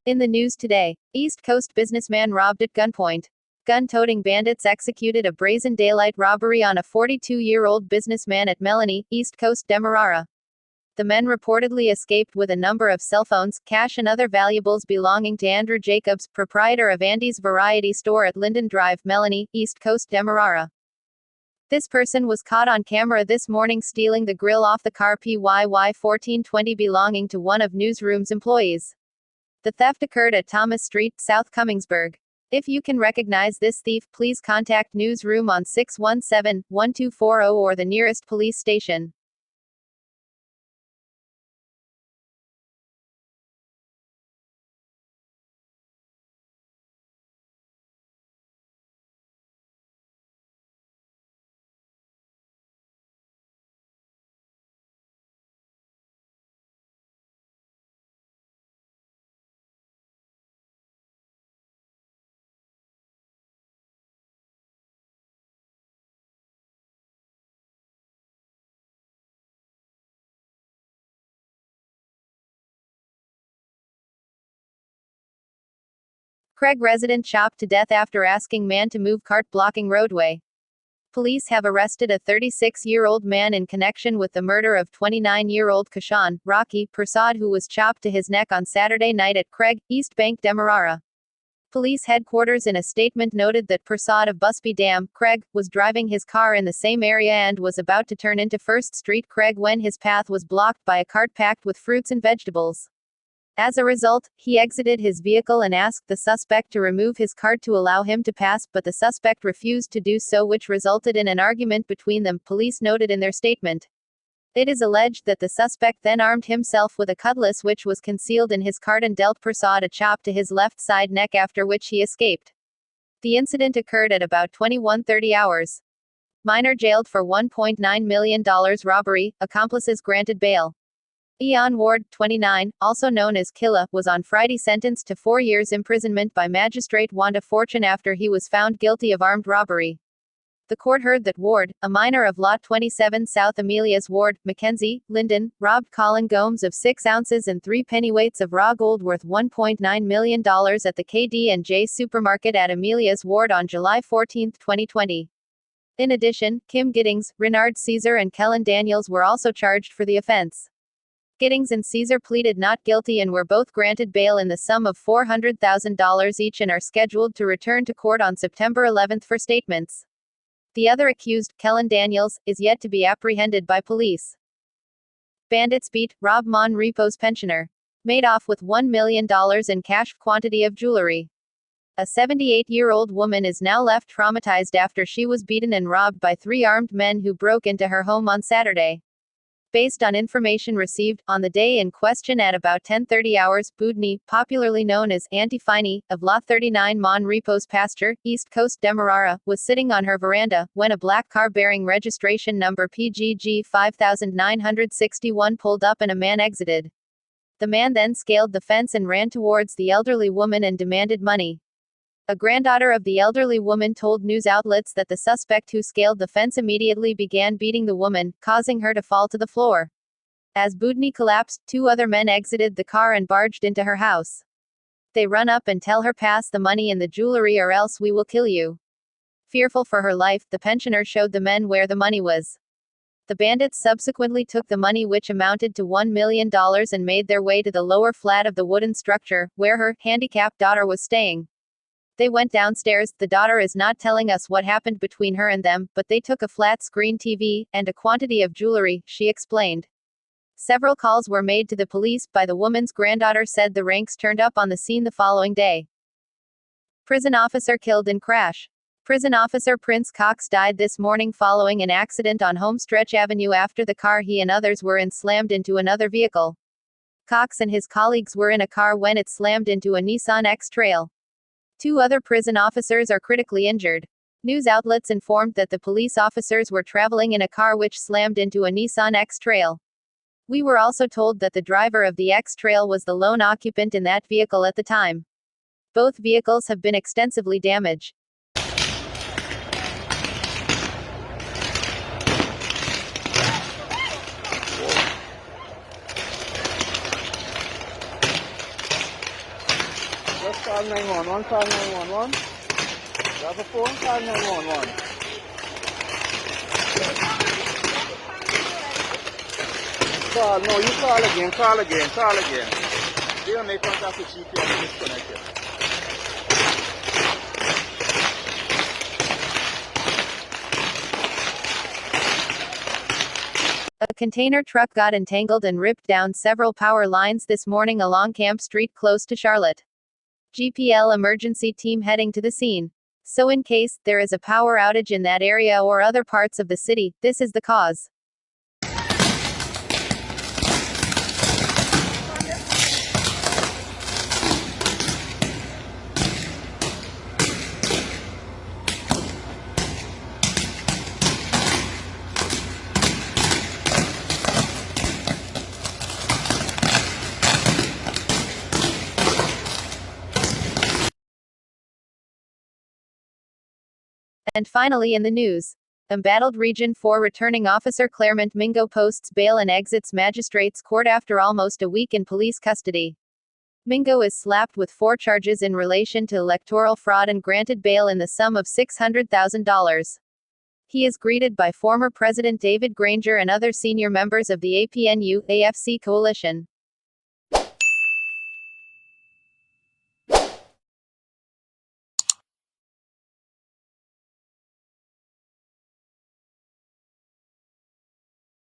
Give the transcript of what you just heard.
In the news today, East Coast businessman robbed at gunpoint. Gun-toting bandits executed a brazen daylight robbery on a 42-year-old businessman at Melanie, East Coast, Demerara. The men reportedly escaped with a number of cell phones, cash and other valuables belonging to Andrew Jacobs, proprietor of Andy's Variety Store at Linden Drive, Melanie, East Coast, Demerara. This person was caught on camera this morning stealing the grill off the car PYY 1420 belonging to one of Newsroom's employees. The theft occurred at Thomas Street, South Cummingsburg. If you can recognize this thief, please contact Newsroom on 617-1240 or the nearest police station. Craig resident chopped to death after asking man to move cart blocking roadway. Police have arrested a 36-year-old man in connection with the murder of 29-year-old Kashan Rocky Prasad, who was chopped to his neck on Saturday night at Craig, East Bank, Demerara. Police headquarters in a statement noted that Prasad of Busby Dam, Craig, was driving his car in the same area and was about to turn into First Street, Craig, when his path was blocked by a cart packed with fruits and vegetables. As a result, he exited his vehicle and asked the suspect to remove his cart to allow him to pass, but the suspect refused to do so, which resulted in an argument between them, police noted in their statement. It is alleged that the suspect then armed himself with a cutlass which was concealed in his cart and dealt Prasad a chop to his left side neck, after which he escaped. The incident occurred at about 21:30 hours. Minor jailed for $1.9 million robbery, accomplices granted bail. Ian Ward, 29, also known as Killa, was on Friday sentenced to 4 years imprisonment by Magistrate Wanda Fortune after he was found guilty of armed robbery. The court heard that Ward, a minor of Lot 27 South Amelia's Ward, Mackenzie, Linden, robbed Colin Gomes of 6 ounces and 3 pennyweights of raw gold worth $1.9 million at the KD&J supermarket at Amelia's Ward on July 14, 2020. In addition, Kim Giddings, Renard Caesar and Kellen Daniels were also charged for the offense. Giddings and Caesar pleaded not guilty and were both granted bail in the sum of $400,000 each and are scheduled to return to court on September 11 for statements. The other accused, Kellen Daniels, is yet to be apprehended by police. Bandits beat, rob monrepo's pensioner. Made off with $1 million in cash quantity of jewelry. A 78-year-old woman is now left traumatized after she was beaten and robbed by 3 armed men who broke into her home on Saturday. Based on information received, on the day in question at about 10:30 hours, Budni, popularly known as Auntie Finey, of Lot 39 Monrepo's pasture, East Coast, Demerara, was sitting on her veranda, when a black car bearing registration number PGG 5961 pulled up and a man exited. The man then scaled the fence and ran towards the elderly woman and demanded money. A granddaughter of the elderly woman told news outlets that the suspect who scaled the fence immediately began beating the woman, causing her to fall to the floor. As Budni collapsed, 2 other men exited the car and barged into her house. They run up and tell her, "Pass the money and the jewelry or else we will kill you." Fearful for her life, the pensioner showed the men where the money was. The bandits subsequently took the money, which amounted to $1 million, and made their way to the lower flat of the wooden structure, where her handicapped daughter was staying. They went downstairs. The daughter is not telling us what happened between her and them, but they took a flat-screen TV, and a quantity of jewelry, she explained. Several calls were made to the police by the woman's granddaughter said the ranks turned up on the scene the following day. Prison officer killed in crash. Prison officer Prince Cox died this morning following an accident on Homestretch Avenue after the car he and others were in slammed into another vehicle. Cox and his colleagues were in a car when it slammed into a Nissan X-Trail. 2 other prison officers are critically injured. News outlets informed that the police officers were traveling in a car which slammed into a Nissan X-Trail. We were also told that the driver of the X-Trail was the lone occupant in that vehicle at the time. Both vehicles have been extensively damaged. Call 911, call 911. You have a phone, call 911. Call, no, you call again, call again, call again. They don't make contact with GPS and disconnect it. A container truck got entangled and ripped down several power lines this morning along Camp Street close to Charlotte. GPL emergency team heading to the scene. So in case there is a power outage in that area or other parts of the city, this is the cause. And finally in the news. Embattled Region 4 returning officer Claremont Mingo posts bail and exits magistrates' court after almost a week in police custody. Mingo is slapped with 4 charges in relation to electoral fraud and granted bail in the sum of $600,000. He is greeted by former President David Granger and other senior members of the APNU-AFC coalition.